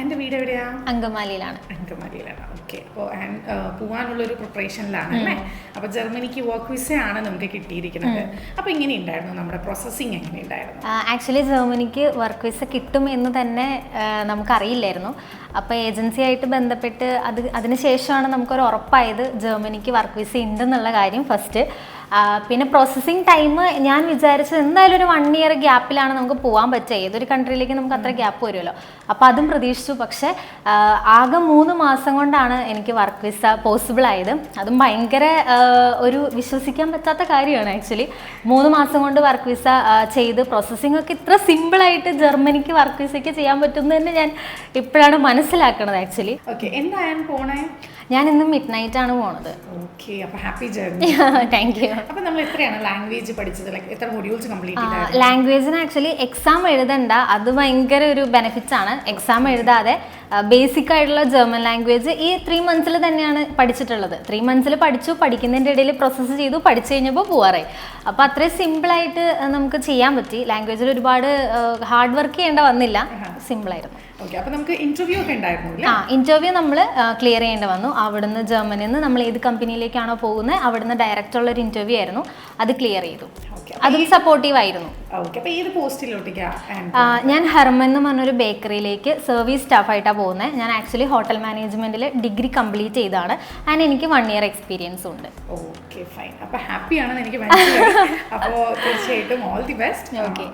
എൻ്റെ വീട് എവിടെയാ? അങ്കമാലിയിലാണ്. അങ്കമാലിയിലാണ്. ഓക്കെ. അപ്പോൾ പോകാനുള്ളൊരു പ്രിപ്പറേഷനിലാണ് അല്ലേ? അപ്പോൾ ജർമ്മനിക്ക് വർക്ക് വിസയാണ് നമുക്ക് കിട്ടിയിരിക്കുന്നത്. അപ്പോൾ ഇങ്ങനെ ഉണ്ടായിരുന്നു നമ്മുടെ പ്രോസസ്സിങ് എങ്ങനെ ഉണ്ടായിരുന്നു? ആക്ച്വലി ജർമ്മനിക്ക് വർക്ക് വിസ കിട്ടും എന്ന് തന്നെ നമുക്കറിയില്ലായിരുന്നു. അപ്പോൾ ഏജൻസി ആയിട്ട് ബന്ധപ്പെട്ട് അതിനുശേഷമാണ് നമുക്കൊരു ഉറപ്പായത് ജർമ്മനിക്ക് വർക്ക് വിസ ഉണ്ടെന്നുള്ള കാര്യം ഫസ്റ്റ്. പിന്നെ പ്രോസസ്സിങ് ടൈം ഞാൻ വിചാരിച്ചത് എന്തായാലും ഒരു 1 ഇയർ ഗ്യാപ്പിലാണ് നമുക്ക് പോകാൻ പറ്റുക. ഏതൊരു കൺട്രിയിലേക്ക് നമുക്ക് അത്ര ഗ്യാപ്പ് വരുമല്ലോ. അപ്പോൾ അതും പ്രതീക്ഷിച്ചു. പക്ഷേ ആകെ 3 മാസം കൊണ്ടാണ് എനിക്ക് വർക്ക് വിസ പോസിബിൾ ആയത്. അതും ഭയങ്കര ഒരു വിശ്വസിക്കാൻ പറ്റാത്ത കാര്യമാണ് ആക്ച്വലി. 3 മാസം കൊണ്ട് വർക്ക് വിസ ചെയ്ത് പ്രോസസ്സിംഗ് ഒക്കെ ഇത്ര സിമ്പിളായിട്ട് ജർമ്മനിക്ക് വർക്ക് വിസയ്ക്ക് ചെയ്യാൻ പറ്റുമെന്ന് തന്നെ ഞാൻ ഇപ്പോഴാണ് മനസ്സിലാക്കണത് ആക്ച്വലി. എന്താണ് പോണേ? ഞാൻ ഇന്ന് മിഡ് നൈറ്റ് ആണ് പോണത്. ഓക്കെ. അപ്പോൾ ഹാപ്പി ജേർണി. Thank you. അപ്പോൾ നമ്മൾ എത്രയാണ് ലാംഗ്വേജ് പഠിച്ചത്? എത്ര മൊഡ്യൂൾസ് കംപ്ലീറ്റ് ചെയ്തത്? ലാംഗ്വേജിന് ആക്ച്വലി എക്സാം എഴുതണ്ട, അത് ഭയങ്കര ഒരു ബെനിഫിറ്റ്സ് ആണ്. എക്സാം എഴുതാതെ ബേസിക് ആയിട്ടുള്ള ജർമ്മൻ ലാംഗ്വേജ് ഈ 3 മന്ത്സിൽ തന്നെയാണ് പഠിച്ചിട്ടുള്ളത്. 3 മന്ത്സിൽ പഠിച്ചു, പഠിക്കുന്നതിൻ്റെ ഇടയിൽ പ്രോസസ്സ് ചെയ്തു, പഠിച്ചു കഴിഞ്ഞപ്പോൾ പോവാറായി. അപ്പോൾ അത്രയും സിമ്പിളായിട്ട് നമുക്ക് ചെയ്യാൻ പറ്റി. ലാംഗ്വേജിൽ ഒരുപാട് ഹാർഡ് വർക്ക് ചെയ്യേണ്ട വന്നില്ല, സിമ്പിളായിരുന്നു. അപ്പോൾ നമുക്ക് ഇന്റർവ്യൂ ഒക്കെ ഉണ്ടായിരുന്നു. ഇന്റർവ്യൂ നമ്മൾ ക്ലിയർ ചെയ്യേണ്ടി വന്നു. അവിടുന്ന് ജർമ്മനിയിൽ നിന്ന് നമ്മൾ ഏത് കമ്പനിയിലേക്കാണോ പോകുന്നത് അവിടുന്ന് ഡയറക്റ്റ് ഉള്ള ഒരു ഇന്റർവ്യൂ ആയിരുന്നു, അത് ക്ലിയർ ചെയ്തു. അതും സപ്പോർട്ടീവ് ആയിരുന്നു. ഞാൻ ഹെർമൻ എന്ന് പറഞ്ഞൊരു ബേക്കറിയിലേക്ക് സർവീസ് സ്റ്റാഫായിട്ടാണ് പോകുന്നത്. ഞാൻ ആക്ച്വലി ഹോട്ടൽ മാനേജ്മെന്റിൽ ഡിഗ്രി കംപ്ലീറ്റ് ചെയ്തതാണ്. ആൻഡ് എനിക്ക് 1 ഇയർ എക്സ്പീരിയൻസ് ഉണ്ട്. Okay, fine. അപ്പോൾ ഹാപ്പിയാണെന്ന് എനിക്ക് മനസ്സിലായി. അപ്പോൾ തീർച്ചയായിട്ടും ഓൾ ദി ബെസ്റ്റ്. ഓക്കെ.